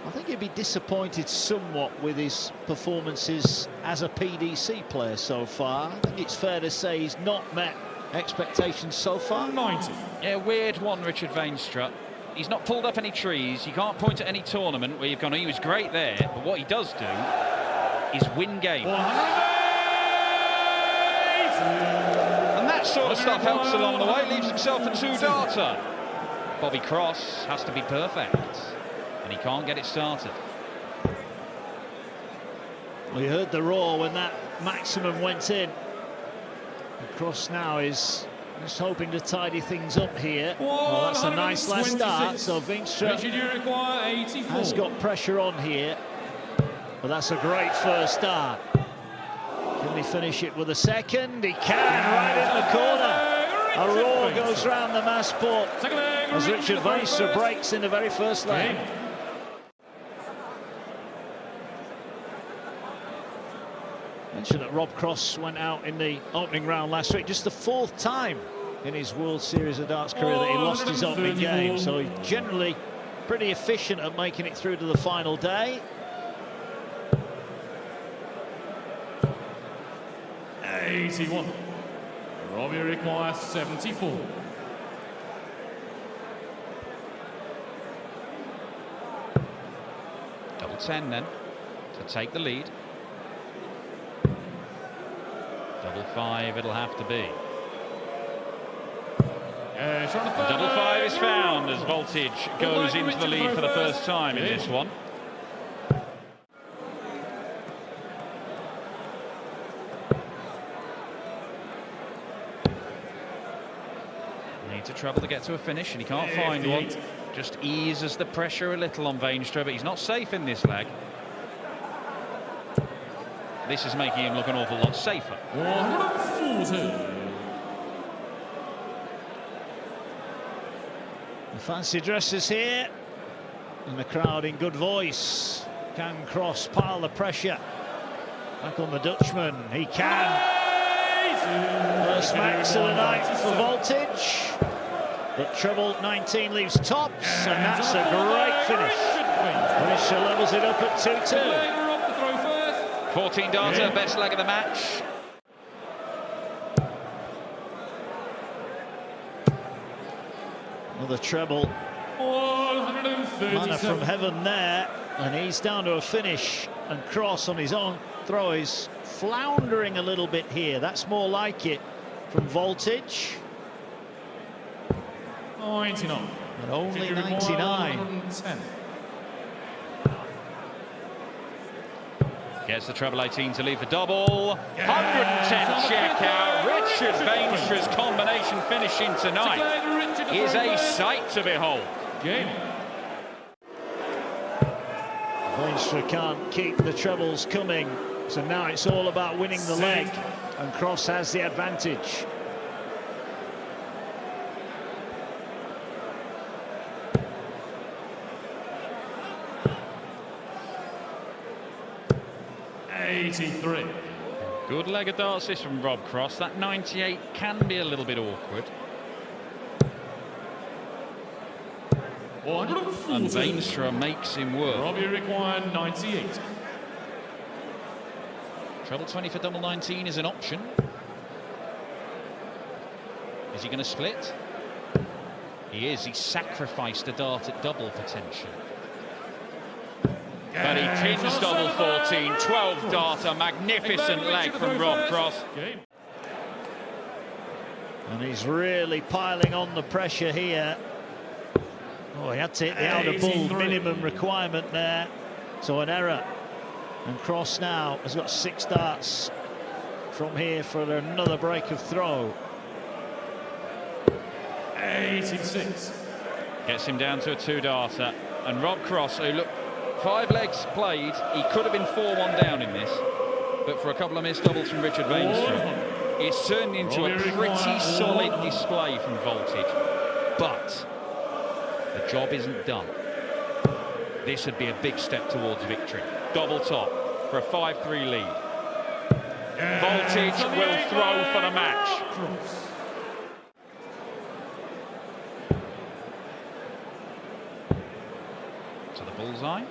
I think he'd be disappointed somewhat with his performances as a PDC player so far. I think it's fair to say he's not met expectations so far. 90. Yeah, weird one, Richard Veenstra. He's not pulled up any trees. You can't point at any tournament where you've gone, oh, he was great there. But what he does do is win games. And that sort of stuff helps along the way. Leaves himself a 2-darter. Bobby Cross has to be perfect. And he can't get it started. We heard the roar when that maximum went in. Cross now is just hoping to tidy things up here. Well, that's a nice last start. So Veenstra has got pressure on here. But that's a great first start. Can he finish it with a second? He can, right in the corner. A roar goes round the Massport as Richard Veenstra breaks in the very first leg. Mentioned that Rob Cross went out in the opening round last week, just the 4th time in his World Series of Darts career that he lost his opening game. So he's generally pretty efficient at making it through to the final day. 81. Robbie requires 74. Double 10 then to take the lead. Double 5 it'll have to be. Double 5 is found as Voltage goes into the lead for the first time in this one. Needs a trouble to get to a finish and he can't find one. Just eases the pressure a little on Veenstra, but he's not safe in this leg. This is making him look an awful lot safer. 140. The fancy dresses here, and the crowd in good voice. Can Cross pile the pressure back on the Dutchman? He can. First max of the night for Voltage, but treble 19 leaves tops, and that's a great finish. Veenstra levels it up at 2-2. 14-darter, best leg of the match. Another treble. Manna from heaven there, and he's down to a finish. And Cross on his own throw is floundering a little bit here. That's more like it from Voltage. 99. But only 99. 110. Gets the treble 18 to lead for double. 110 check out. Richard Veenstra's combination finishing tonight is a sight to behold. Veenstra can't keep the trebles coming, so now it's all about winning the leg, and Cross has the advantage. Good leg of darts this from Rob Cross. That 98 can be a little bit awkward. And Veenstra makes him work. Robbie required 98. Treble 20 for double 19 is an option. Is he going to split? He is. He's sacrificed a dart at double potential. But he pins double 14, 12-darter, magnificent leg from Rob Cross. And he's really piling on the pressure here. Oh, he had to hit the outer ball minimum requirement there. So an error. And Cross now has got 6 darts from here for another break of throw. 86. Gets him down to a 2-darter. And Rob Cross, who look, 5 legs played, he could have been 4-1 down in this, but for a couple of missed doubles from Richard Veenstra, it's turned into a pretty solid display from Voltage. But the job isn't done. This would be a big step towards victory. Double top for a 5-3 lead. Voltage will throw for the match. To the bullseye.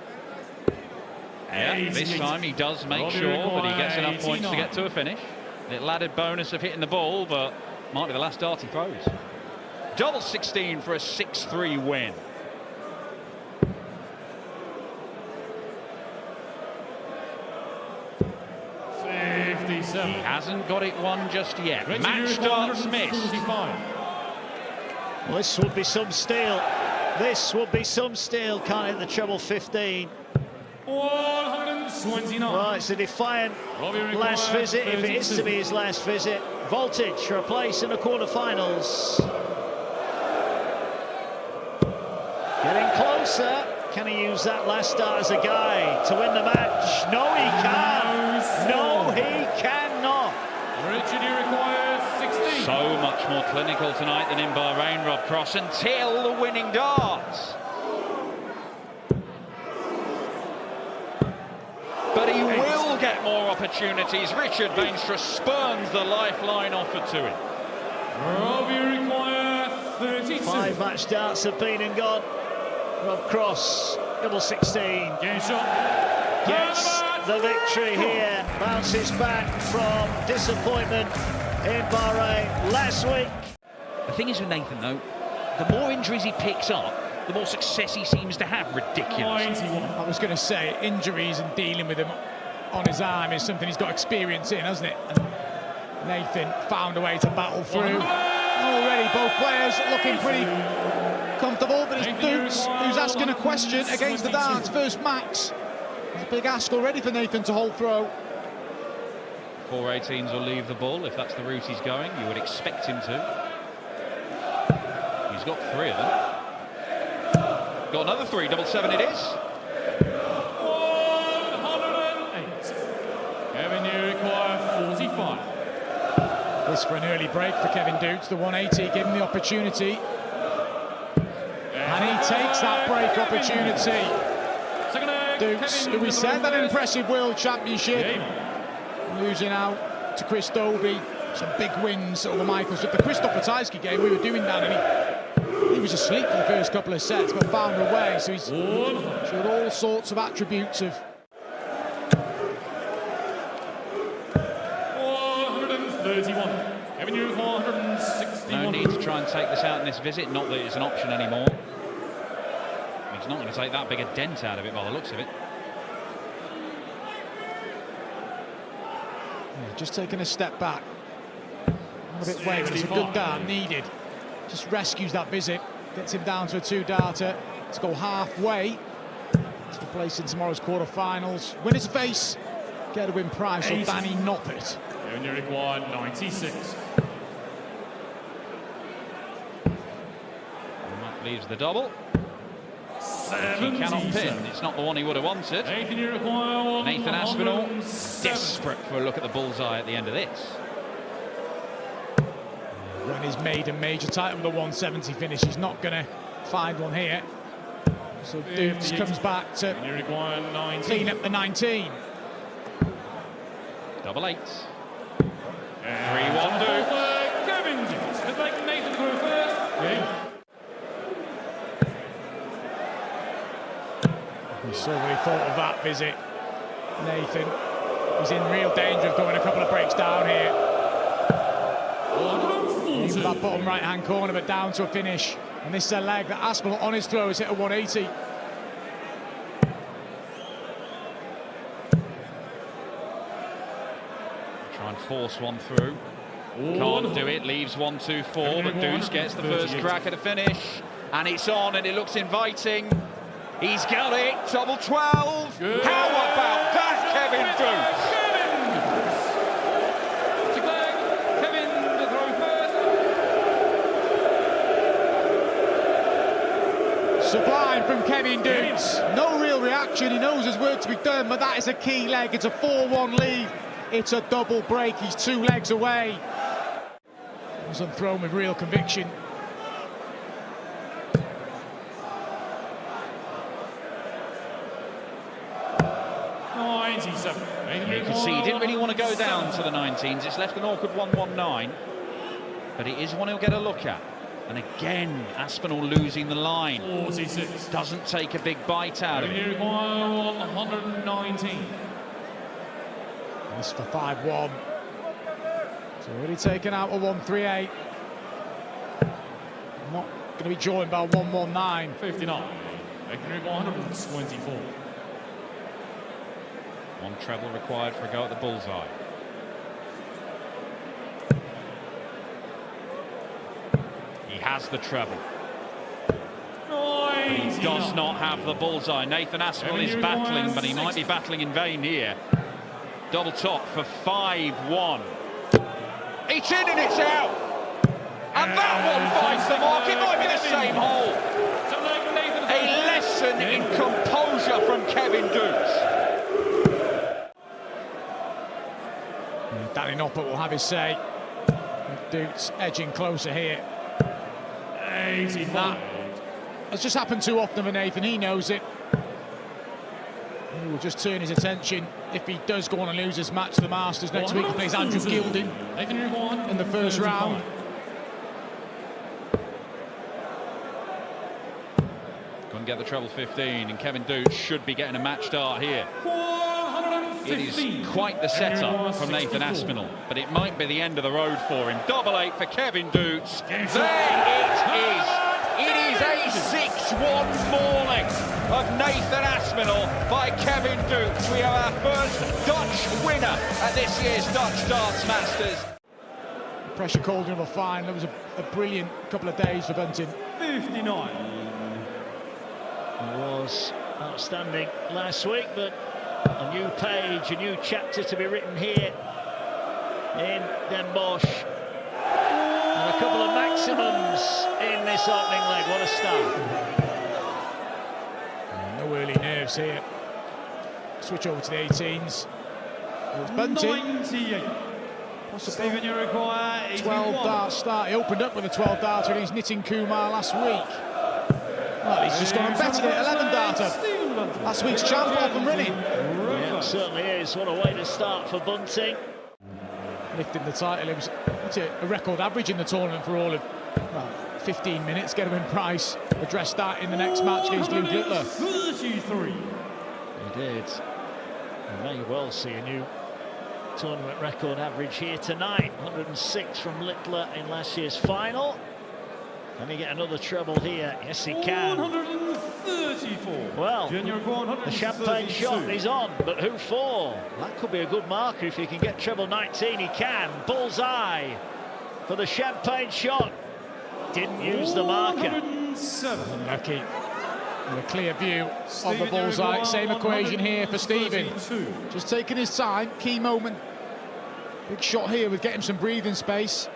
Yeah, this time he does make sure that he gets enough points to get to a finish. Little added bonus of hitting the ball, but might be the last dart he throws. Double 16 for a 6-3 win. He hasn't got it won just yet. Match darts missed. Well, this would be some steel. This would be some steel. Can't hit the treble 15. 129. Well, it's a defiant last visit, if it is to be his last visit. Voltage for a place in the quarterfinals. Getting closer. Can he use that last start as a guide to win the match? No, he can. No, he cannot. Richard, you require 16. So much more clinical tonight than in Bahrain, Rob Cross, until the winning darts. But he will get more opportunities. Richard Veenstra spurns the lifeline offered to him. Rob, you require 32. 5 match darts have been and gone. Rob Cross, double 16. Game shot. Gets the victory here. Bounces back from disappointment in Bahrain last week. The thing is with Nathan, though, the more injuries he picks up, the more success he seems to have. Ridiculous. I was going to say, injuries and dealing with them on his arm is something he's got experience in, hasn't it? And Nathan found a way to battle through. Already both players looking pretty comfortable, but it's Doets who's asking a question against the darts. First Max. It's a big ask already for Nathan to hold throw. 418s will leave the ball if that's the route he's going. You would expect him to. He's got 3 of them. Got another 3, double 7 it is. 108. Kevin, you require 45. This for an early break for Kevin Doets. The 180 gave him the opportunity. And he takes that break opportunity. Doets, who we said that impressive World Championship, losing out to Chris Dobey. Some big wins over Michaels. The Christoph Ratajski game we were doing that, and he was asleep for the first couple of sets, but found a way. So he's showed all sorts of attributes of. 131. Kevin, you require 161. No need to try and take this out in this visit. Not that it's an option anymore. He's not going to take that big a dent out of it by the looks of it. Yeah, just taking a step back. A bit late, but it's a good dart needed. Just rescues that visit, gets him down to a 2-darter. Let's go halfway to the place in tomorrow's quarterfinals. Winners face Gerwyn prize or Danny Noppert. Kevin, you require 96. And that leaves the double. 77. He cannot pin. It's not the one he would have wanted. Nathan, you require Nathan Aspinall, desperate for a look at the bullseye at the end of this. When he's made a major title with a 170 finish, he's not going to find one here. So Doets comes back to clean up the 19. Double 8. 3-1 3-1 Doets. Kevin Doets. Let's make Nathan go first. We saw what he thought of that visit. Nathan, he's in real danger of going a couple of breaks down here. Into that bottom right-hand corner, but down to a finish. And this is a leg that Aspinall on his throw has hit a 180. Try and force one through. Can't do it, leaves 1-2-4, but Doets gets the first crack at a finish. And it's on, and it looks inviting. He's got it, double 12. Good. How about that, Kevin Doets? Kevin, the throw first. Sublime from Kevin Doets. No real reaction, he knows there's work to be done, but that is a key leg. It's a 4-1 lead. It's a double break, he's 2 legs away. He was thrown with real conviction. You can see he didn't really want to go down to the 19s. It's left an awkward 1-1-9, but it is one he'll get a look at. And again, Aspinall losing the line. 46. Doesn't take a big bite out of it. Require 119. This for 5-1. It's already taken out a 138. Not going to be joined by 119. 59. Making 124. One treble required for a go at the bullseye. He has the treble. But he does not have the bullseye. Nathan Aspinall is battling, but he might be battling in vain here. Double top for 5-1. It's in and it's out. And that one finds the mark. It might be the same hole. A lesson in composure from Kevin Doets. Danny Noppert will have his say. Doets edging closer here. 85. That's just happened too often for Nathan. He knows it. He will just turn his attention if he does go on and lose his match to the Masters next week. He plays Andrew Gilding in the first round. Go and get the treble 15, and Kevin Doets should be getting a match start here. It is quite the setup from Nathan Aspinall, but it might be the end of the road for him. Double 8 for Kevin Doets. There it is. It is a 6-1 mauling of Nathan Aspinall by Kevin Doets. We have our first Dutch winner at this year's Dutch Darts Masters. Pressure cauldron of a fine. There was a brilliant couple of days for Bunting. 59. It was outstanding last week, but a new page, a new chapter to be written here in BOSCH. And a couple of maximums in this opening leg. What a start. No early nerves here. Switch over to the 18s. It's Bunting. 98. Stephen, you require 12 dart start. He opened up with a 12 darter against Nitin Kumar last week. Well, he's just gone and betted it, 11 darter. Last week's champ off and running. Yeah, it certainly is. What a way to start for Bunting. Lifting the title. It was a record average in the tournament for all of 15 minutes. Gerwyn Price addressed that in the next match against Luke Littler. 33. He did. We may well see a new tournament record average here tonight. 106 from Littler in last year's final. Can he get another treble here? Yes, he can. 134. Well, the champagne shot is on, but who for? That could be a good marker if he can get treble 19. He can. Bullseye for the champagne shot. Didn't use the marker. Unlucky. With a clear view of the bullseye. Same equation here for Stephen. Just taking his time. Key moment. Big shot here would get him some breathing space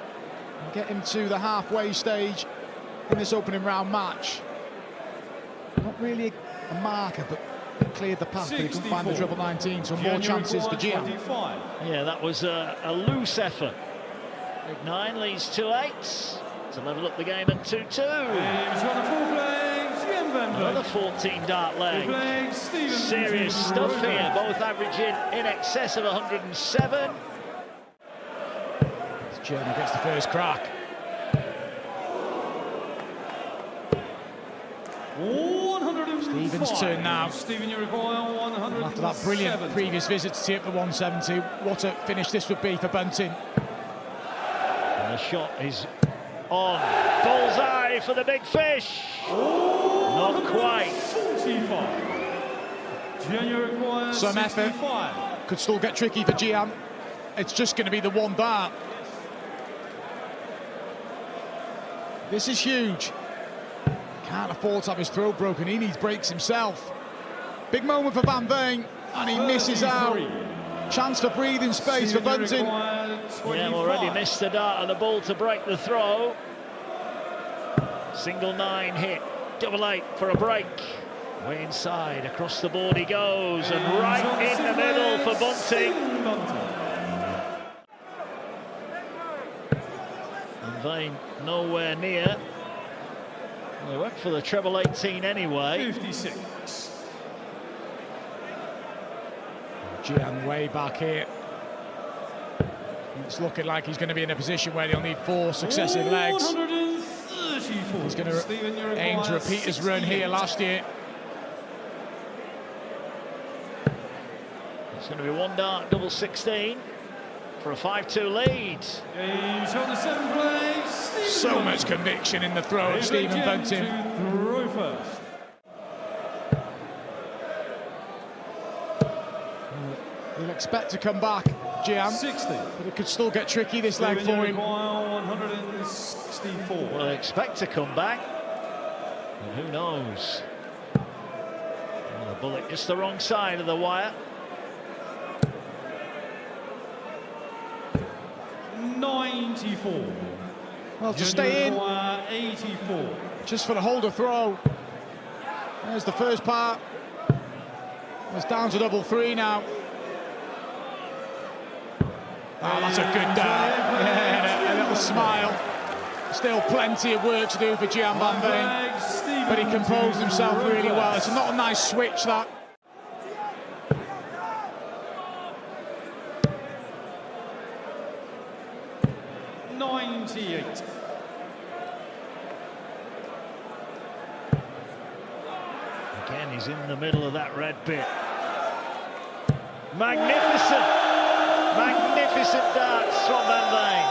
and get him to the halfway stage in this opening round match. Not really a marker, but it cleared the path, but he couldn't find the treble 19, so more chances for Gian. Yeah, that was a loose effort. Big 9 leads 2-8 to level up the game at 2-2. Another 14 dart leg. Serious stuff here, both averaging in excess of 107. Jermaine gets the first crack. Stephen's turn now. After that brilliant previous visit to tee up the 170, what a finish this would be for Bunting. And the shot is on. Bullseye for the big fish. Not quite. Some effort. Could still get tricky for Gian. It's just going to be the one dart. This is huge. Can't afford to have his throat broken. He needs breaks himself. Big moment for Van Veen, and he misses out. Chance for breathing space for Bunting. Yeah, already missed the dart of the ball to break the throw. Single 9 hit, double 8 for a break. Way inside, across the board he goes, and right in the middle for Bunting. And Veen nowhere near. Well, they went for the treble 18 anyway. 56. Gian way back here. It's looking like he's going to be in a position where he'll need 4 successive legs. 34. He's going to aim to repeat his run here last year. It's going to be one dart, double 16 for a 5-2 lead. Games on the 7th place. So much conviction in the throw of Stephen Bunting. Throw first. He'll expect to come back, Gian, 60. but it could still get tricky this leg for him. 164. Well, expect to come back, and who knows? Well, the bullet just the wrong side of the wire. 94. Well, to stay in, 84. just for the holder throw. There's the first part. It's down to double 3 now. Oh, that's a good dart. Yeah, a little smile. Still plenty of work to do for Gian van Veen, but he composed himself really well. It's not a nice switch, that. Again, he's in the middle of that red bit. Magnificent, magnificent darts from Van Veen.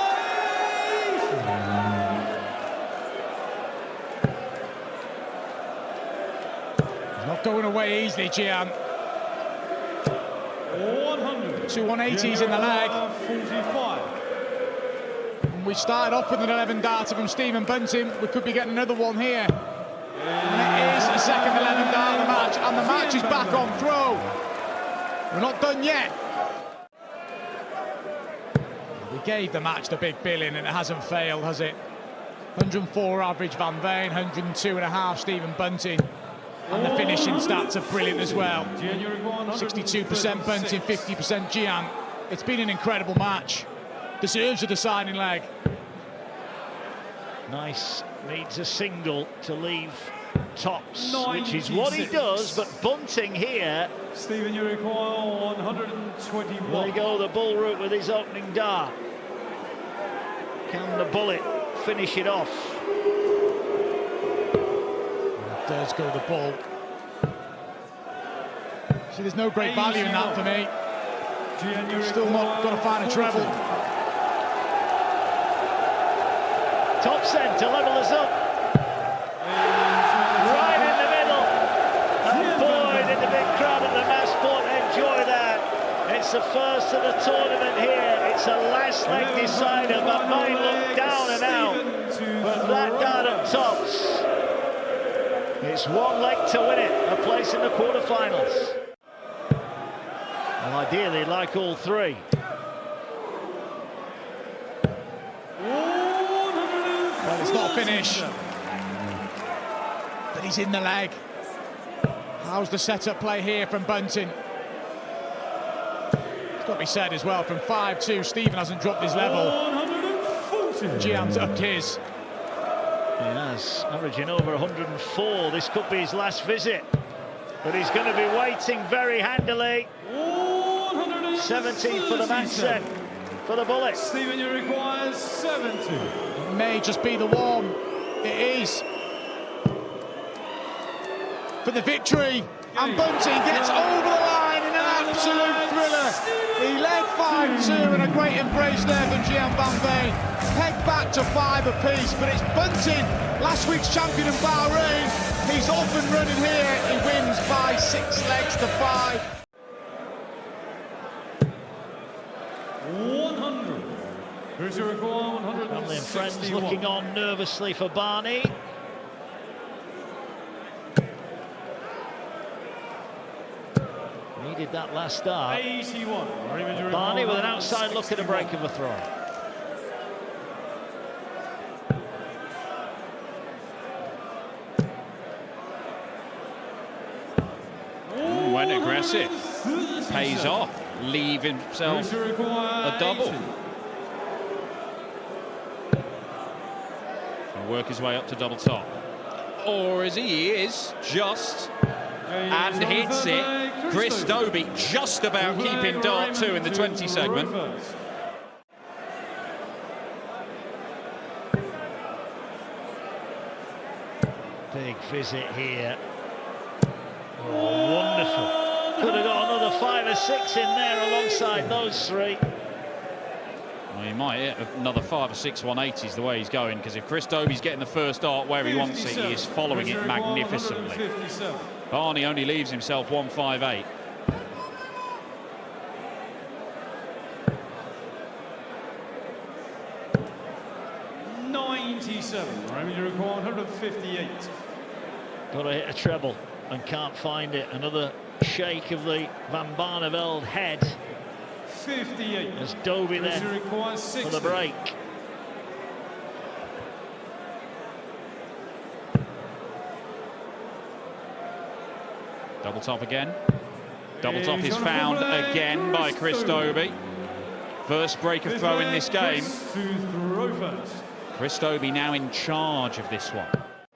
He's not going away easily, Gian. 100. 2 180s in the leg. 45. We started off with an 11 darter from Stephen Bunting. We could be getting another one here. And it is the second 11 dart of the match, and the match is back on throw. We're not done yet. We gave the match the big billing, and it hasn't failed, has it? 104 average Van Veen, 102.5 Stephen Bunting. And the finishing stats are brilliant as well. 62% Bunting, 50% Gian. It's been an incredible match. Deserves a deciding leg. Nice, needs a single to leave tops, 96. which is what he does, but Bunting here. Stephen, you require 121. There you go, the bull route with his opening dart. Can the bullet finish it off? It does go the ball. See, there's no great value in that for me. Still not going to find a treble. Top centre, level us up. Right in the middle. And boy, did the big crowd at the Massport enjoy that. It's the first of the tournament here. It's a last leg decider, but mine looked down and out. But that dart at tops. It's one leg to win it, a place in the quarterfinals. Well, ideally, like all three. Well, it's not a finish, but he's in the leg. How's the setup play here from Bunting? It's got to be said as well, from 5-2, Stephen hasn't dropped his level. Gian's upped his. He has, averaging over 104. This could be his last visit, but he's going to be waiting very handily. 70 for the match set for the bullet. Stephen, you require 70. It may just be the one. It is. For the victory. And Bunting gets over the line in an absolute thriller. He led 5-2 and a great embrace there from Gian van Veen. Pegged back to 5 apiece, but it's Bunting, last week's champion in Bahrain. He's off and running here. He wins by 6 legs to 5. 100. Here's your require 100. Family and friends looking on nervously for Barney. Needed that last start. 81. Barney with an outside look at a break of a throw. Went aggressive. Pays off. Leave himself a double. And work his way up to double top. Or as he is, just and hits it. Chris Dobey just about keeping dart 2 in the 20 segment. Big visit here. Oh, wonderful. Could have got another 5 or 6 in there alongside those 3. Well, he might hit another 5 or 6 180s the way he's going, because if Chris Dobey's getting the first dart where he wants it, he is following it magnificently. Barney only leaves himself 158. Raymond, you require 158. Got to hit a treble and can't find it. Another shake of the Van Barneveld head. 58. As Dobey then for the break. Double top again. Double top is found again by Chris Dobey. First break of throw in this game. Chris Dobey now in charge of this one.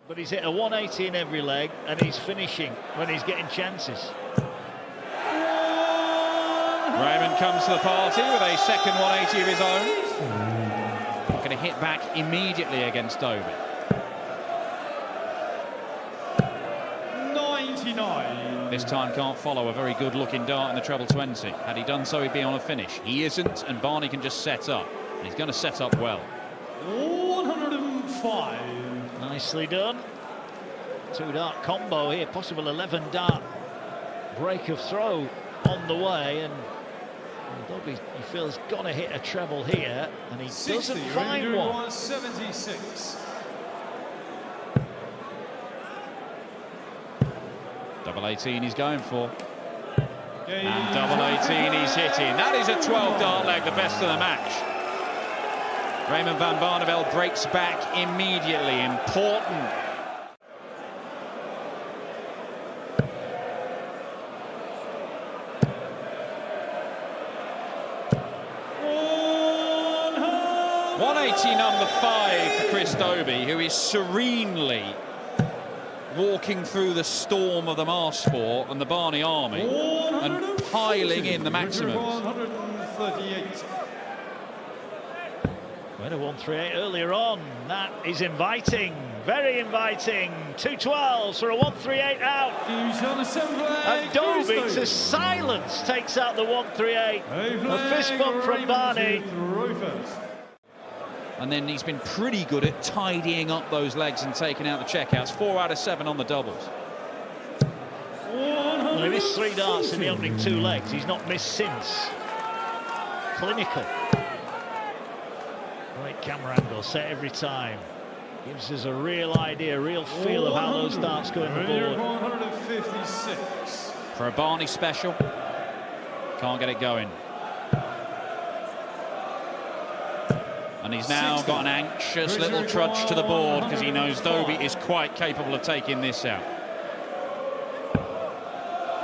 But he's hit a 180 in every leg, and he's finishing when he's getting chances. Raymond comes to the party with a second 180 of his own. Not going to hit back immediately against Dobey. 99. This time can't follow a very good looking dart in the treble 20. Had he done so, he'd be on a finish. He isn't, and Barney can just set up. And he's going to set up well. 105. Nicely done. 2-dart combo here, possible 11-dart break of throw on the way, and Dobey, he feels got to hit a treble here, and he 60, doesn't find one. 76. Double 18 he's going for. And double 18 he's hitting. That is a 12-dart leg, the best of the match. Raymond van Barneveld breaks back immediately. Important. Number 5 for Chris Dobey, who is serenely walking through the storm of the Mars Sport and the Barney Army and piling in the maximums. 138. Went a 138 earlier on. That is inviting, very inviting. 212s for a 138 out. And Dobey to silence takes out the 138. A fist bump from Barney. And then he's been pretty good at tidying up those legs and taking out the checkouts. 4 out of 7 on the doubles. Well, he missed 3 darts in the opening 2 legs. He's not missed since. Clinical. Great camera angle, set every time. Gives us a real idea, a real feel of how those darts go in the board. 156. For a Barney special, can't get it going. And he's now got an anxious little trudge to the board because he knows Dobey is quite capable of taking this out.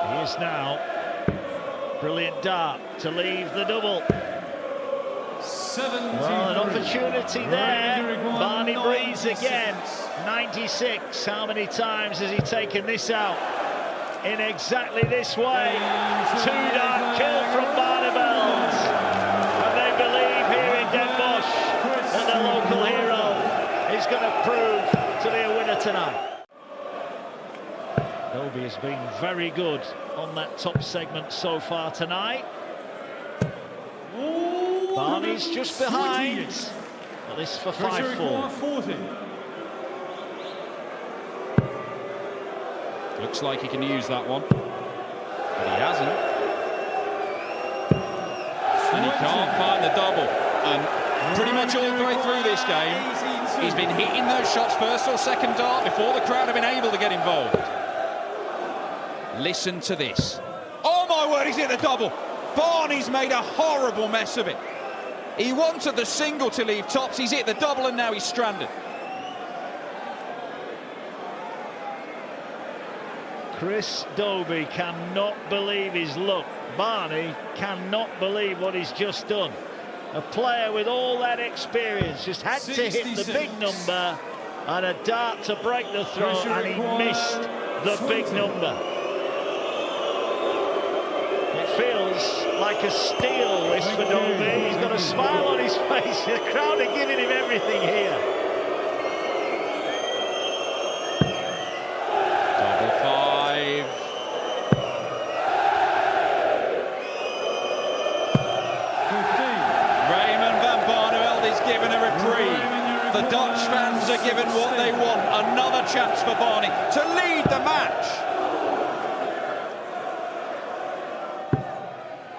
He is now. Brilliant dart to leave the double. Well, an opportunity there. Barney breathes again. 96. How many times has he taken this out? In exactly this way. 2-dart kill from Barneveld. And they believe here in Den Bosch that the local hero is going to prove to be a winner tonight. Dobey has been very good on that top segment so far tonight. Barney's just behind. Well, this for 5-4. Looks like he can use that one, but he hasn't. And he can't find the double. And pretty much all the way through this game, he's been hitting those shots first or second dart before the crowd have been able to get involved. Listen to this. Oh my word, he's hit the double. Barney's made a horrible mess of it. He wanted the single to leave tops, he's hit the double and now he's stranded. Chris Dobey cannot believe his luck. Barney cannot believe what he's just done. A player with all that experience just had to hit the big number and a dart to break the throw, and he missed the big number. It feels like a steal, this for Dobey. He's got a smile on his face. The crowd are giving him everything here. the Dutch fans are given what they want. Another chance for Barney to lead the match.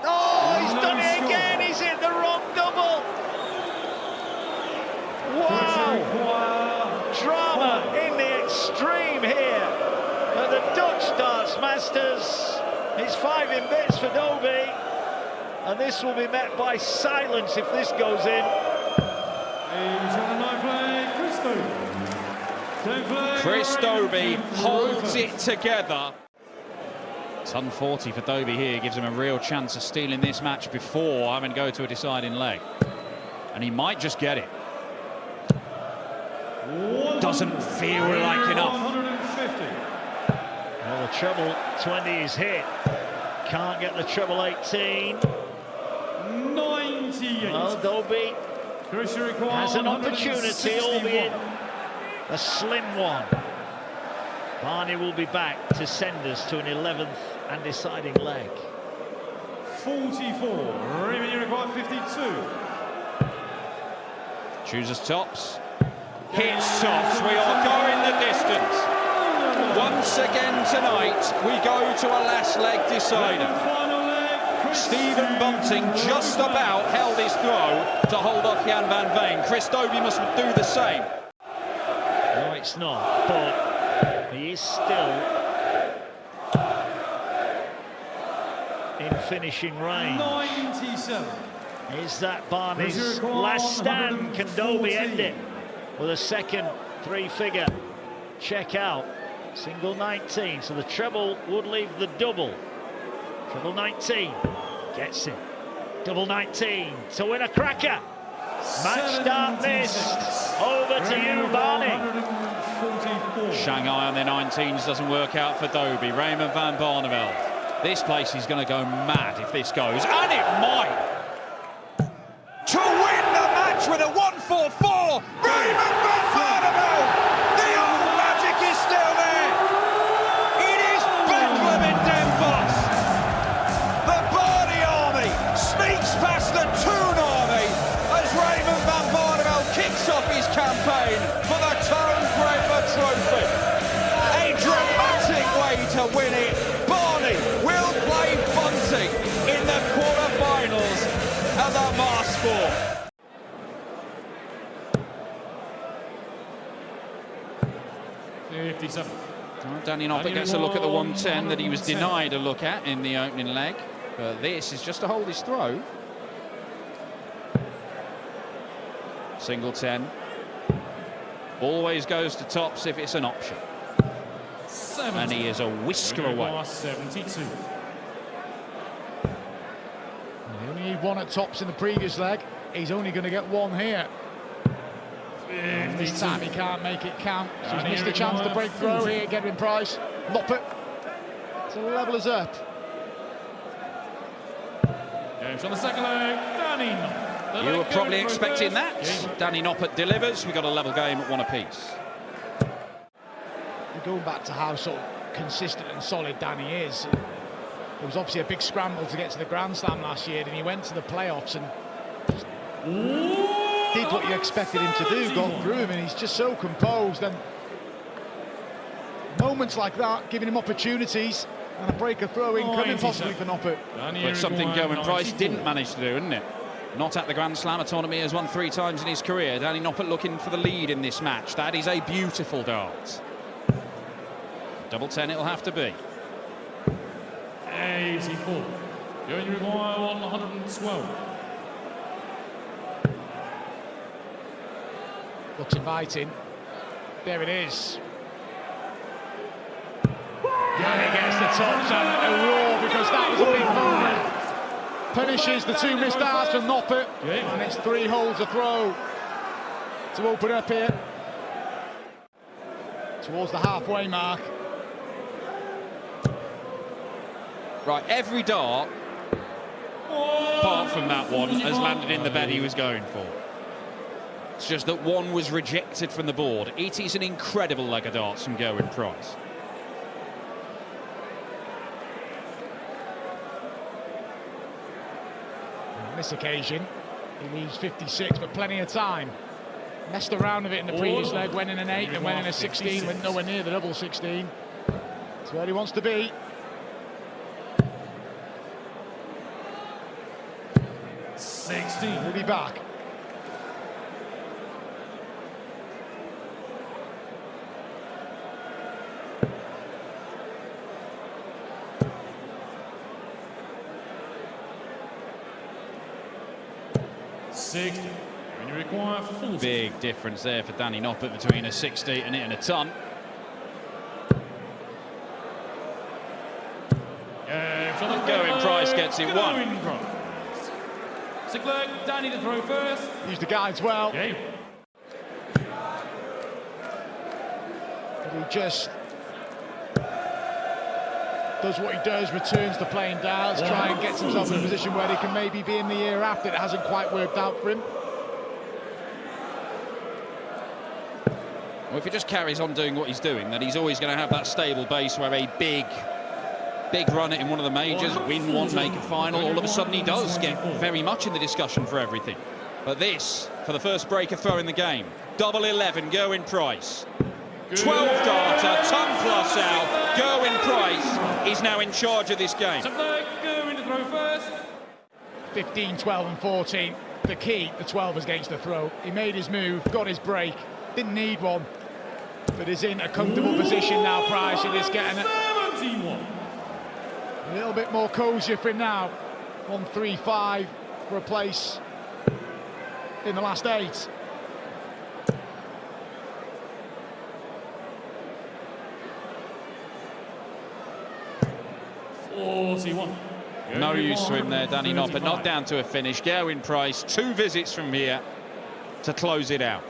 Oh, he's done it again. He's hit the wrong double. Wow. Drama in the extreme here at the Dutch Darts Masters. It's 5 in bits for Dobey. And this will be met by silence if this goes in. Chris Dobey holds it together. It's 140 for Dobey here, gives him a real chance of stealing this match before having to go to a deciding leg. And he might just get it. Doesn't feel like enough. Well, the treble 20 is hit. Can't get the treble 18. 98. Well, Dobey has an opportunity, albeit a slim one. Barney will be back to send us to an 11th and deciding leg. 44. Raymond, you require 52. Chooses tops. Hits tops. We are going the distance. Once again tonight, we go to a last leg decider. Stephen Bunting just about held his throw to hold off Gian van Veen. Chris Dobey must do the same. No, it's not, but he is still in finishing range. 97. Is that Barney's last stand? Can Dobey end it with a second 3-figure check out? Single 19, so the treble would leave the double. Treble 19 gets it. Double 19 to win a cracker. Match start missed. Over to you, Barney. Shanghai on their 19s doesn't work out for Dobey. Raymond van Barneveld. This place is going to go mad if this goes, and it might. To win the match with a 144, Raymond van Barneveld. The old magic is still there. It is Bedlam in Den Bosch. The Barney army sneaks past the Toon army as Raymond van Barneveld kicks off his campaign for the Tone Graver Trophy. A dramatic way to win it. Barney will play Bunting in the quarter-finals of the Mass Sport. Danny Noppert gets a look at the 110 that he was denied a look at in the opening leg, but this is just to hold his throw. Single 10. Always goes to tops if it's an option. 70. And he is a whisker away. 72. He only need one at tops in the previous leg. He's only going to get one here. This time he can't make it count. So he's missed a chance to break through here. Gerwyn Price. Noppert. So the level is up. Games on the second leg. Danny. You were probably expecting that. Danny Noppert delivers. We got a level game at 1 apiece. Going back to how sort of consistent and solid Danny is. There was obviously a big scramble to get to the Grand Slam last year, and he went to the playoffs and did what you expected him to do, got through him, and he's just so composed. And moments like that, giving him opportunities, and a breaker throw in coming possibly for Noppert. But something Gerwyn Price didn't manage to do, didn't it? Not at the Grand Slam, a tournament he has won 3 times in his career. Danny Noppert looking for the lead in this match. That is a beautiful dart. Double 10 it'll have to be. 84. You require 112. Looks inviting. There it is. And he gets the tops and a roar because that was a big moment. Punishes the 2 missed darts from Noppert, and it's 3 holes a throw to open up here towards the halfway mark. Right, every dart, apart from that one, has landed in the bed he was going for. It's just that one was rejected from the board. It is an incredible leg of darts from Gerwyn Price. On this occasion, he leaves 56, but plenty of time. Messed around with it in the previous leg, went in an 8 and went in a 16, went nowhere near the double 16. That's where he wants to be. He'll be back. When you require 40. Big difference there for Danny Noppert between a 60 and hitting a ton. Gerwyn Price gets it one. Danny to throw first. Used the guides well. But he just does what he does, returns the playing dials, try and gets himself in a position where he can maybe be in the year after. It hasn't quite worked out for him. Well, if he just carries on doing what he's doing, then he's always going to have that stable base where a big run in one of the majors, win one, make a final, all of a sudden he does get very much in the discussion for everything. But this, for the first breaker throw in the game, double 11, Gerwyn Price. 12 darter, ton plus out. Gerwyn Price is now in charge of this game. Gerwyn to throw first. 15, 12 and 14. The key, the 12 is against the throw. He made his move, got his break, didn't need one, but is in a comfortable position now, Price. He is getting it. 71. A little bit more cosier for him now. 1-3-5 for a place in the last 8. No use to him there, Danny Noppert, not down to a finish. Gerwyn Price, 2 visits from here to close it out.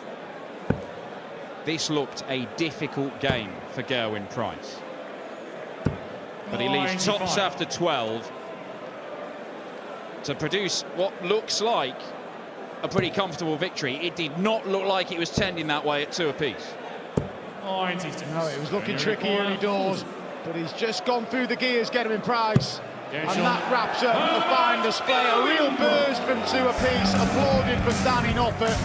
This looked a difficult game for Gerwyn Price. But he leaves tops after 12 to produce what looks like a pretty comfortable victory. It did not look like it was tending that way at 2 apiece. No, it was looking tricky early doors, but he's just gone through the gears, Gerwyn Price. And that wraps up a fine display. A real burst from 2 apiece, applauded from Danny Noppert.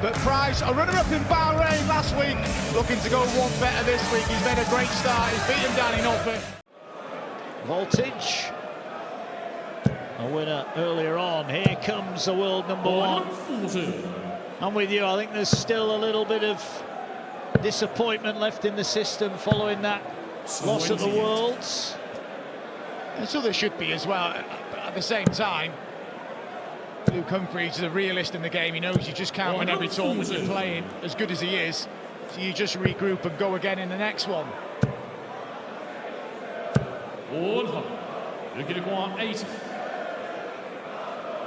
But Price, a runner-up in Bahrain last week, looking to go one better this week. He's made a great start. He's beaten Danny Noppert. Voltage, a winner earlier on. Here comes the world number 1. I'm with you. I think there's still a little bit of disappointment left in the system following that loss at the Worlds. And so there should be as well. But at the same time, Luke Humphries is a realist in the game. He knows you just can't win every tournament you're playing, as good as he is. So you just regroup and go again in the next one.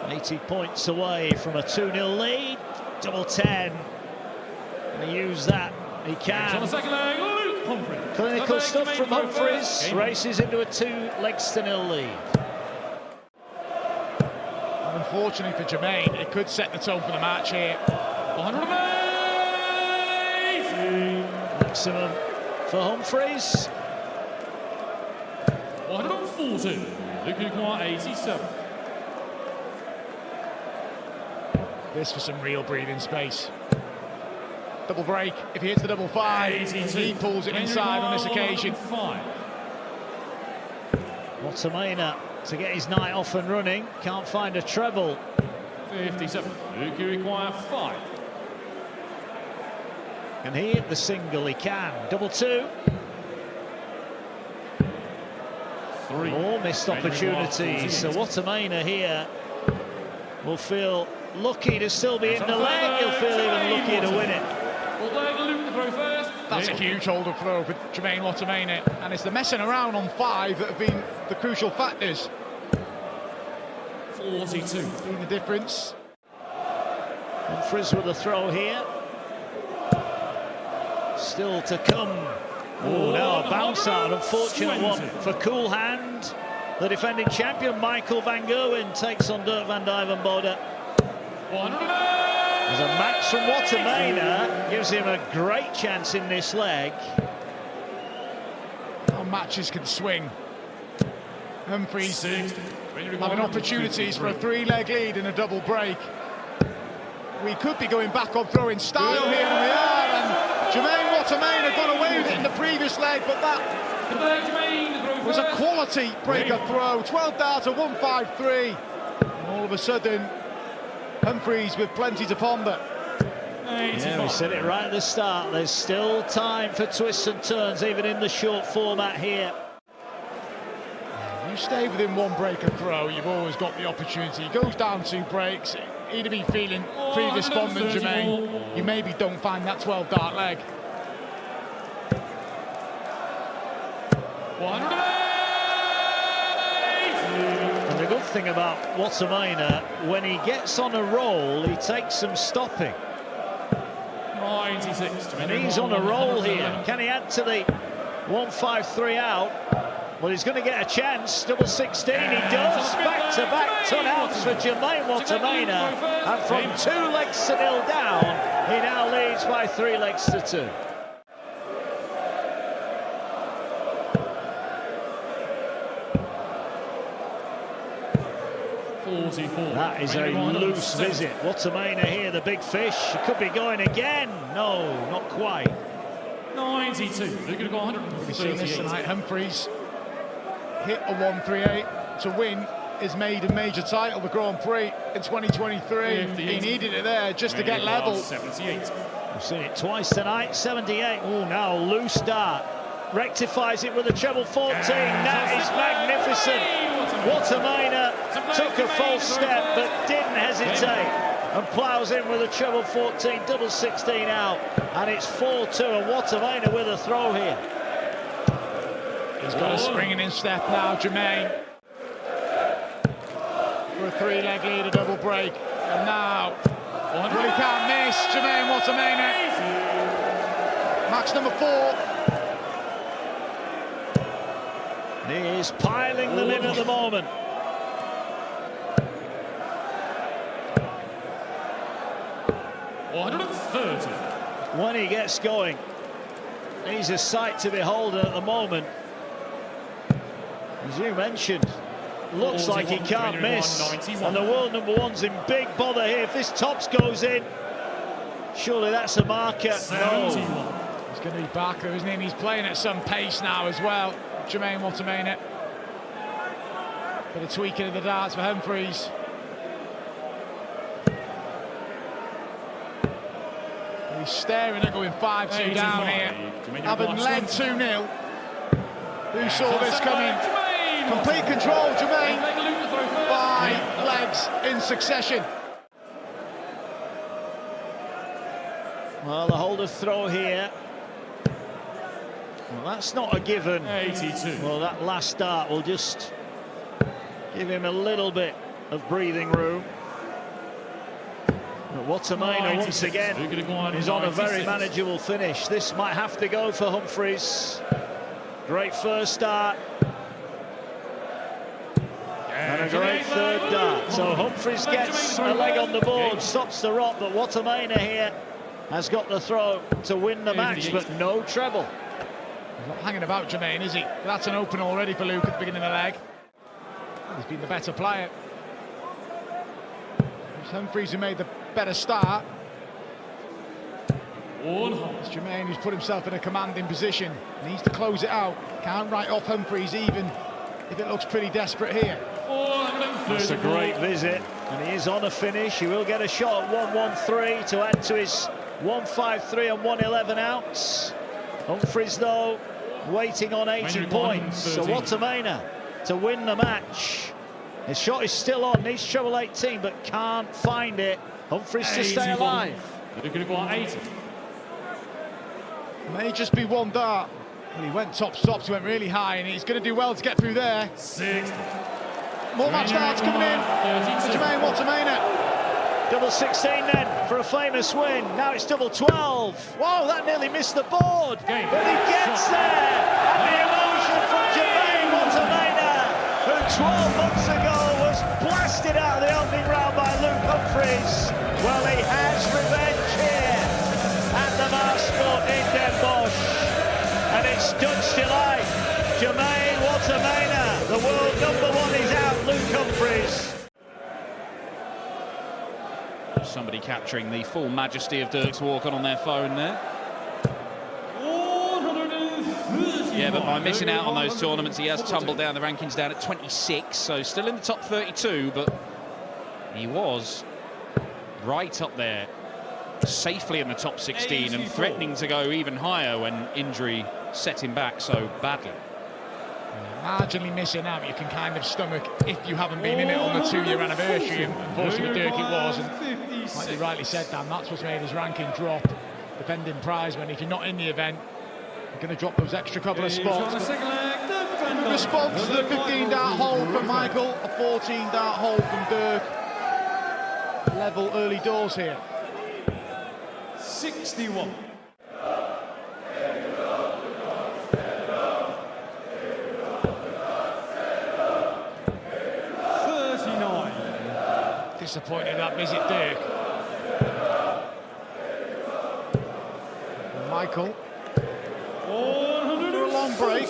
80 points away from a 2-0 lead. Double 10. And he use that. He can. On the second leg, Humphries. Clinical stuff from Humphries. Races into a 2-0 lead. Unfortunately for Jermaine, it could set the tone for the match here. 180. Maximum for Humphries. 140. Looking at 87. This for some real breathing space. Double break. If he hits the double 5, he pulls it inside on this occasion. Wattimena to get his night off and running. Can't find a treble. 57. Luke, you require 5. Can he hit the single? He can. Double 2. 3. More missed opportunities. So Wattimena here will feel lucky to still be in the leg. He'll feel even luckier to win it. That's a huge hold-up throw for Jermaine Wattimena, and it's the messing around on 5 that have been the crucial factors. 42. Being the difference. Humphries with a throw here. Still to come. Oh, now a bounce out. Unfortunate one for Cool Hand. The defending champion, Michael van Gerwen, takes on Dirk van Duijvenbode. There's a max from Wattimena, gives him a great chance in this leg. How matches can swing. Humphries having opportunities for a 3-leg lead in a double break. we could be going back on throwing style here, and we are. And Jermaine Wattimena got away with it in the previous leg, but that was a quality breaker throw. 12 darts to 153. And all of a sudden, Humphries with plenty to ponder. Yeah, we said it right at the start. There's still time for twists and turns, even in the short format here. You stay within one break and throw, you've always got the opportunity. He goes down 2 breaks. He'd have been feeling pre-despondent, Jermaine. You maybe don't find that 12-dart leg. And the good thing about Wattimena, when he gets on a roll, he takes some stopping. 96. And he's on a roll here. Can he add to the 153 out? Well, he's going to get a chance. Double 16, he does. Back-to-back ton outs for Jermaine Wattimena. And from 2 legs to 0 down, he now leads by 3 legs to 2. That is a loose visit. Wattimena here, the big fish. He could be going again. No, not quite. 92. They're going to go 138. We've seen this tonight. Humphries hit a 138 to win his maiden major title, the Grand Prix in 2023. He needed it there just to get level. 78. We've seen it twice tonight. 78. Oh, now loose dart. Rectifies it with a treble 14. That is magnificent. Wattimena took a false step but didn't hesitate and ploughs in with a treble 14, double 16 out, and it's 4-2, and Wattimena with a throw here. He's got a springing in step now, Jermaine. For a 3-leg lead, a double break, and now really can't miss. Jermaine Wattimena, match number 4. He is piling them in at the moment. When he gets going, he's a sight to behold at the moment. As you mentioned, looks like he can't miss. And the world #1's in big bother here. If this tops goes in, surely that's a marker. No. He's going to be back though, isn't he? And he's playing at some pace now as well. Jermaine Wattimena. Bit of tweaking of the darts for Humphries. He's staring at going 5-2 down here. Having led 2-0. Who saw this coming? Complete control, Jermaine. 5 legs in succession. Well, the holder throw here. Well, that's not a given. 82. Well, that last dart will just give him a little bit of breathing room. But Wattimena once again is on a very manageable finish. This might have to go for Humphries. Great first start. And a great third dart. So Humphries gets a leg on the board, stops the rock, but Wattimena here has got the throw to win the match, but no treble. He's not hanging about, Jermaine, is he? That's an open already for Luke at the beginning of the leg. He's been the better player. It's Humphries who made the better start. It's Jermaine who's put himself in a commanding position. He needs to close it out. Can't write off Humphries even if it looks pretty desperate here. That's a great visit, and he is on a finish. He will get a shot at 113 to add to his 153 and 111 outs. Humphries, though, waiting on 80 points. So Wattimena to win the match. His shot is still on, needs treble 18, but can't find it. Humphries to stay alive. May just be one dart. Well, he went top stops, he went really high, and he's going to do well to get through there. 60. More match darts coming in for Jermaine Wattimena. Double 16 then for a famous win. Now it's double 12. Whoa, that nearly missed the board. But he gets there. And the emotion from Jermaine Wattimena, who 12 months ago was blasted out of the opening round by Luke Humphries. Well, he has revenge here at the Mastersport in Den Bosch. And it's Dutch delight. Jermaine Wattimena, the world #1 is out, Luke Humphries. Somebody capturing the full majesty of Dirk's walk-on on their phone there. Yeah, but by missing out on those tournaments, he has tumbled down the rankings down at 26, so still in the top 32, but he was right up there, safely in the top 16 and threatening to go even higher when injury set him back so badly. Marginally missing out, you can kind of stomach if you haven't been in it on the 2-year anniversary, and unfortunately Dirk it was, and like you rightly said, Dan, that's what's made his ranking drop. Defending prize when if you're not in the event, you're going to drop those extra couple of spots. Response to the 15-dart hold from Michael, a 14-dart hold from Dirk. Level early doors here. 61. Disappointed that visit, Dirk. Michael, after a long break,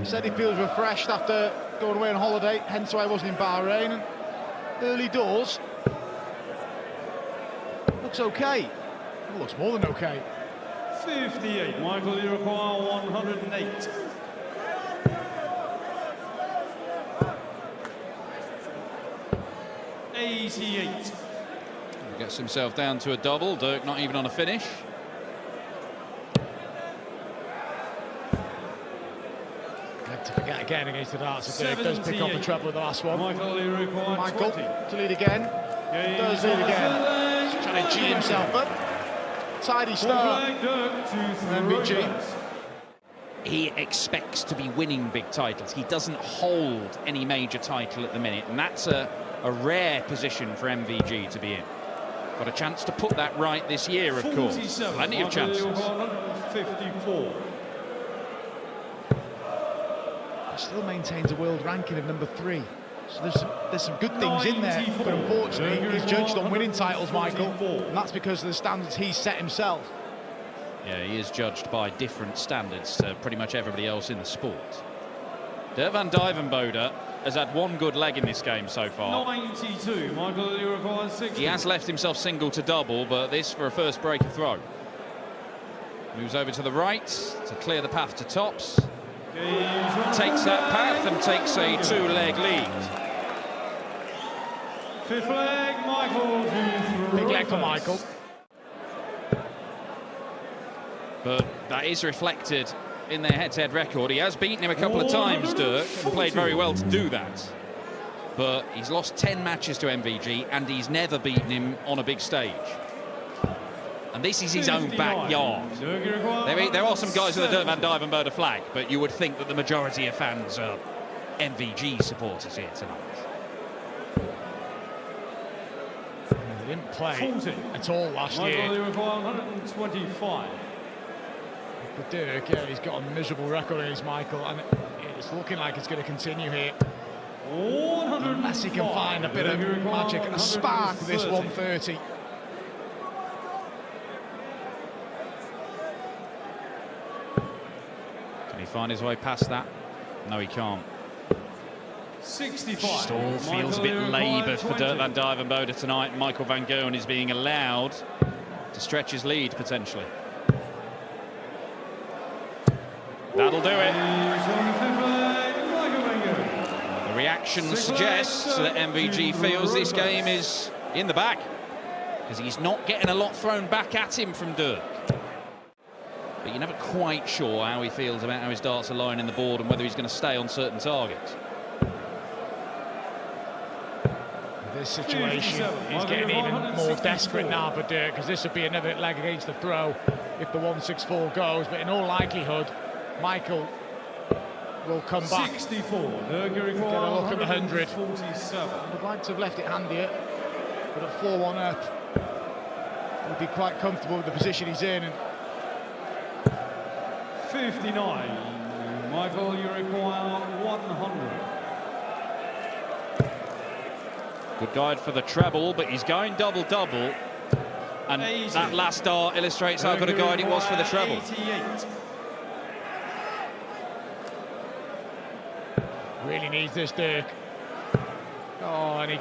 said he feels refreshed after going away on holiday, hence why he wasn't in Bahrain. And early doors, looks okay. It looks more than okay. 58. Michael, you require 108. Gets himself down to a double. Dirk not even on a finish. Had to forget again against the darts. So Dirk does pick up the treble with the last one. Michael, you require Michael 20. to lead again. Does lead again. He's trying to G himself up. Tidy start. MVG. He expects to be winning big titles. He doesn't hold any major title at the minute, and that's a rare position for MVG to be in. Got a chance to put that right this year, of course. Plenty of chances. 54. He still maintains a world ranking of number 3. So there's some good things in there, but unfortunately he's judged on winning titles, Michael, and that's because of the standards he's set himself. Yeah, he is judged by different standards to pretty much everybody else in the sport. Duijvenbode has had one good leg in this game so far. 92. Michael, you require 60. He has left himself single to double, but this for a first break of throw. Moves over to the right to clear the path to tops. Takes that path and takes a 2-leg lead. 5th leg, Michael. Big leg for Michael. But that is reflected in their head-to-head record. He has beaten him a couple of times, Dirk, and played very well to do that. But he's lost 10 matches to MVG, and he's never beaten him on a big stage. And this is his own backyard. There are some guys with the Duijvenbode flag, but you would think that the majority of fans are MVG supporters here tonight. He didn't play at all last year. 125. For Dirk, yeah, he's got a miserable record against Michael, and it's looking like it's going to continue here. Unless he can find a bit of magic, a spark with this 130. Can he find his way past that? No, he can't. 65. Just all feels a bit laboured for Dirk van Duijvenbode tonight. Michael van Gerwen is being allowed to stretch his lead potentially. That'll do it. The reaction suggests that MVG feels this game is in the bag, because he's not getting a lot thrown back at him from Dirk. But you're never quite sure how he feels about how his darts are lying in the board and whether he's going to stay on certain targets. This situation is getting even more desperate now for Dirk, because this would be another leg against the throw if the 164 goes, but in all likelihood Michael will come back. 64. Get a look at the 100. Would like to have left it handier, but at 4-1 up, would be quite comfortable with the position he's in. And 59. Michael, you require 100. Good guide for the treble, but he's going double-double. And that last dart illustrates how good a guide it was for the treble. 88. Really needs this, Dirk. Oh, and he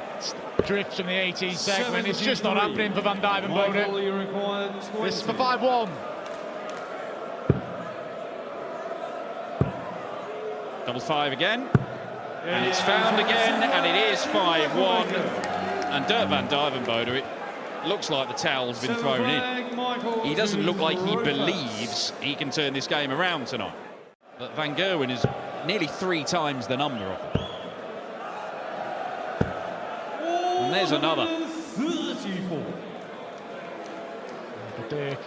drifts from the 18 segment. It's just not happening for Van Duijvenbode. This is for 5-1. Double 5 again. And it's found again, and it is 5-1. And Dirk Van Duijvenbode, it looks like the towel's been thrown in. He doesn't look like he believes he can turn this game around tonight. But Van Gerwen is nearly 3 times the number of them. And there's another. 34. Dirk.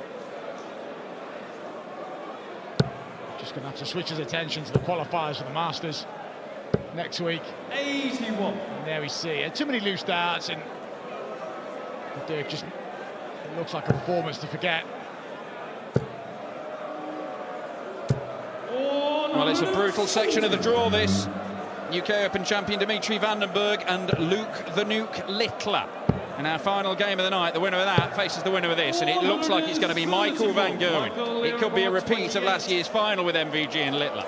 Just going to have to switch his attention to the qualifiers for the Masters next week. 81. And there we see it. Too many loose darts, and Dirk just, it looks like a performance to forget. Well, it's a brutal section of the draw, this. UK Open champion Dimitri van den Bergh and Luke the Nuke Littler. In our final game of the night, the winner of that faces the winner of this, and it looks like it's going to be Michael van Gerwen. It could be a repeat of last year's final with MVG and Littler.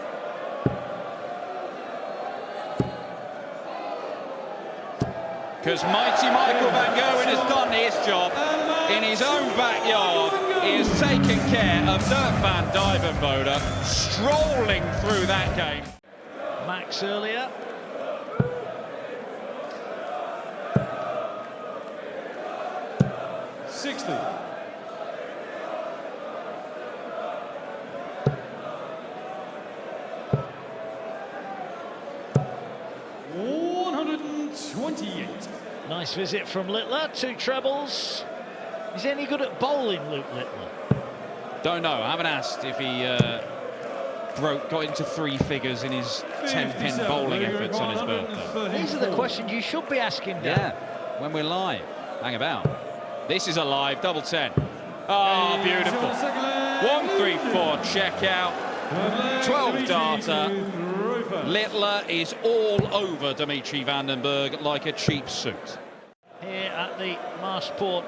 Because mighty Michael van Gerwen has done his job in his own backyard. He has taken care of Dirk van Duijvenbode, strolling through that game. Max earlier. Nice visit from Littler, 2 trebles. Is he any good at bowling, Luke Littler? Don't know, I haven't asked if he got into 3 figures in his 10-pin bowling efforts on his birthday. These are the questions you should be asking, Dan. Yeah, when we're live. Hang about. This is a live double 10. Oh, beautiful. 1-3-4 check out. 12 darter. Littler is all over Dimitri van den Bergh like a cheap suit. Here at the Marsport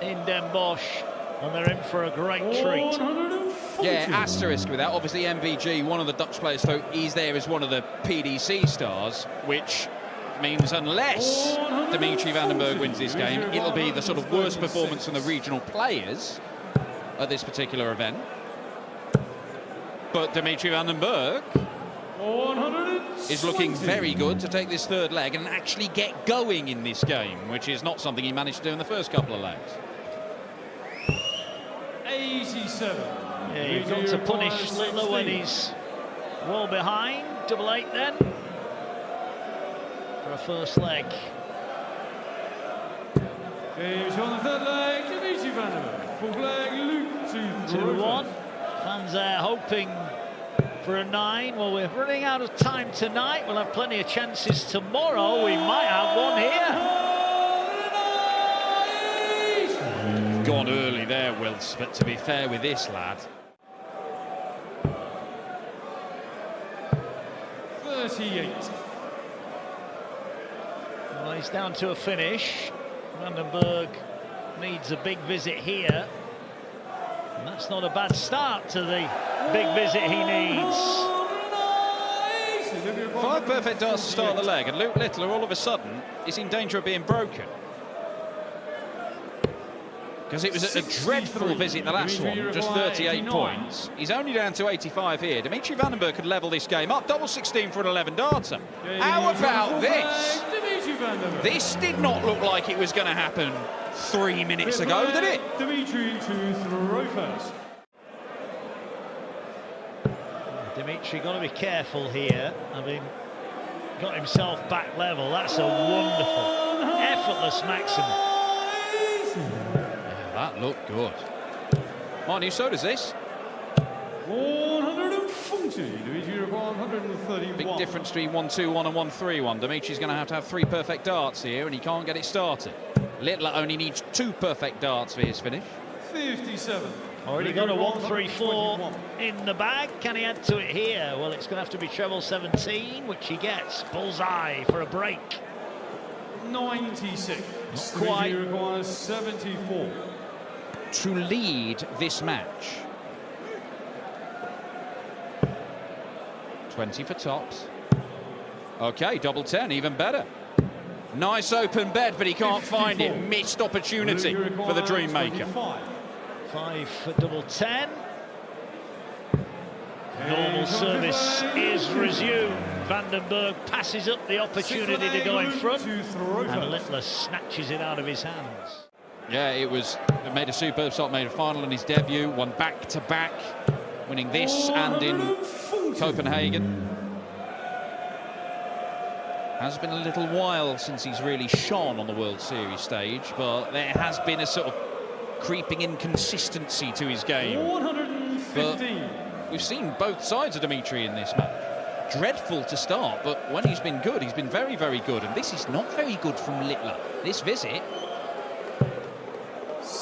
in Den Bosch, and they're in for a great treat. Yeah, asterisk with that. Obviously, MVG, one of the Dutch players, so he's there as one of the PDC stars, which means unless Dimitri van den Bergh wins this game, it'll be the sort of worst performance from the regional players at this particular event. But Dimitri van den Bergh is looking very good to take this 3rd leg and actually get going in this game, which is not something he managed to do in the first couple of legs. 87. Yeah, you've got to punish Littler when he's well behind. 8-8 then for a first leg. Games on the 3rd leg, Dimitri van den Bergh. 4th leg, Luke 2-1. Fans there hoping for a 9. Well, we're running out of time tonight. We'll have plenty of chances tomorrow. We might have one here. Gone early there, Wills, but to be fair with this lad. 38. Well, he's down to a finish. Van den Bergh needs a big visit here. And that's not a bad start to the big visit he needs. 5 perfect darts to start the leg, and Luke Littler all of a sudden is in danger of being broken. Because it was a dreadful visit, the last one, just 38 points. He's only down to 85 here. Dimitri van den Bergh could level this game up. Double 16 for an 11 darter. How about this? This did not look like it was going to happen 3 minutes ago, did it? Dimitri to throw first. Dimitri got to be careful here. I mean, got himself back level. That's a wonderful, effortless maximum. Yeah, that looked good. Mind you, so does this. 140. Dimitri requires 131. Big difference between 1-2-1 and 1-3-1. Dimitri's going to have 3 perfect darts here, and he can't get it started. Littler only needs 2 perfect darts for his finish. 57. Already got a 1-3-4 in the bag. Can he add to it here? Well, it's going to have to be treble 17, which he gets. Bullseye for a break. 96. Not quite. Requires 74. To lead this match. 20 for tops. Okay, double 10, even better. Nice open bed, but he can't find it. Missed opportunity for the dream maker. 5 for double 10. Normal service is resumed. Bergh passes up the opportunity to go in front, and Littler snatches it out of his hands. Yeah, it made a superb start, made a final in his debut, won back-to-back, winning this and in Copenhagen. Has been a little while since he's really shone on the World Series stage, but there has been a sort of creeping inconsistency to his game. 115. But we've seen both sides of Dimitri in this match. Dreadful to start, but when he's been good, he's been very, very good. And this is not very good from Littler. This visit.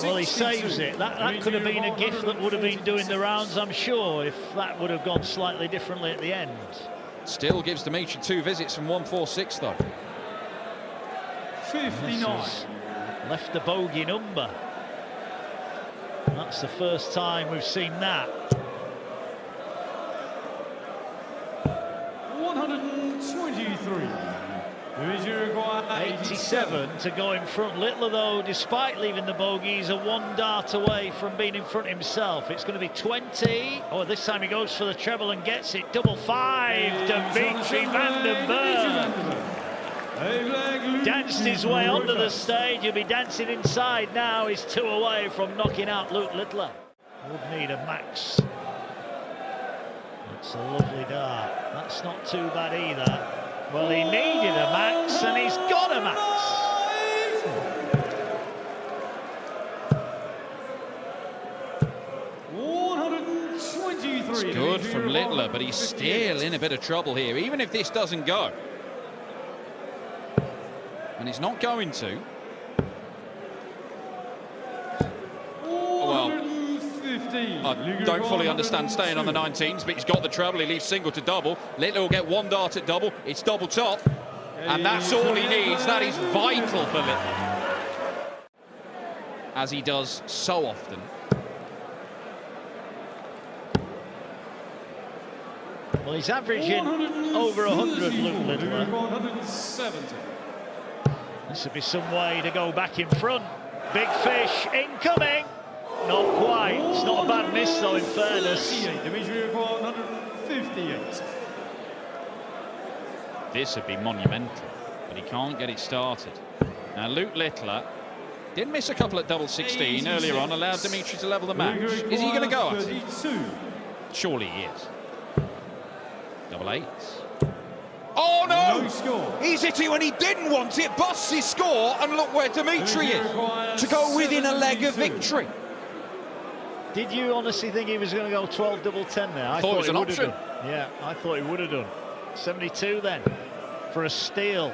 Well, he saves it. That could have been a gift that would have been doing the rounds, I'm sure, if that would have gone slightly differently at the end. Still gives Dimitri 2 visits from 146, though. 59. Left the bogey number. That's the first time we've seen that. 123. 87 to go in front. Littler, though, despite leaving the bogey, he's a 1 dart away from being in front himself. It's going to be 20. Oh, this time he goes for the treble and gets it. Double 5. Dimitri Bergh danced his way onto the stage. He'll be dancing inside now. He's 2 away from knocking out Luke Littler. Would need a max. It's a lovely dart. That's not too bad either. Well, he needed a max, and he's got a max. It's good from Littler, but he's still in a bit of trouble here, even if this doesn't go. And it's not going to. Well, I don't fully understand staying on the 19s, but he's got the treble. He leaves single to double. Littler will get 1 dart at double. It's double top, and that's all he needs. That is vital for Littler, as he does so often. Well, he's averaging over 100, Luke Littler. 170. This would be some way to go back in front. Big fish incoming. Not quite. It's not a bad miss, though, in fairness. Dimitri 158. This would be monumental, but he can't get it started. Now, Luke Littler did miss a couple at double 16 earlier on, allowed Dimitri to level the match. Is he going to go at it? Surely he is. Double 8s. Oh no! No score. He's hit it when he didn't want it, busts his score, and look where Dimitri is to go within a leg of victory. Did you honestly think he was going to go 12 double 10 there? I thought it was an option. Yeah, I thought he would have done. 72 then for a steal.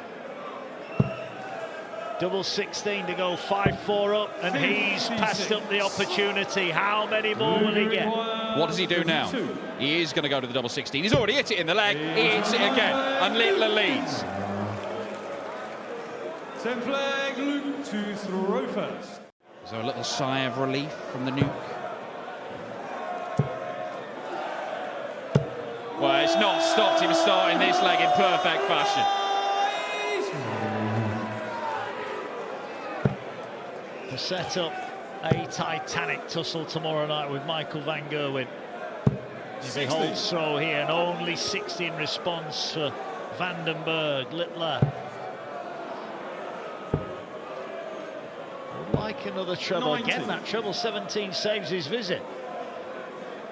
Double 16 to go 5-4 up, and he's passed up the opportunity. How many more will he get? What does he do now? He is going to go to the double 16. He's already hit it in the leg. He hits it again, and Littler leads. 10 flag, Luke to throw first. So a little sigh of relief from the nuke. Well, it's not stopped him starting this leg in perfect fashion. To set up a titanic tussle tomorrow night with Michael van Gerwen. He holds throw here, and only 60 in response for Bergh. Littler would like another treble. 90. Again, that treble 17 saves his visit.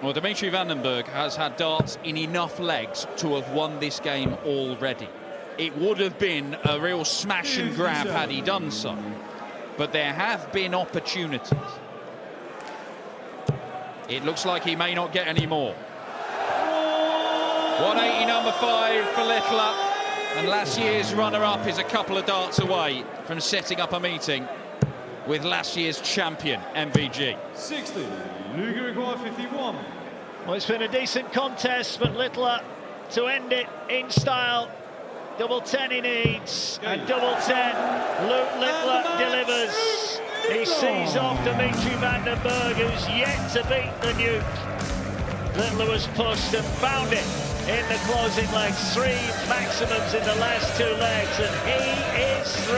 Well, Dimitri Bergh has had darts in enough legs to have won this game already. It would have been a real smash and grab had he done so. But there have been opportunities. It looks like he may not get any more. 180 number 5 for Littler. And last year's runner-up is a couple of darts away from setting up a meeting with last year's champion, MVG. 60. Luke required 51. Well, it's been a decent contest, but Littler to end it in style. Double 10 he needs, and double 10, Luke Littler delivers. He sees off Dimitri Bergh, who's yet to beat the nuke. Littler was pushed and found it in the closing legs. 3 maximums in the last 2 legs, and he is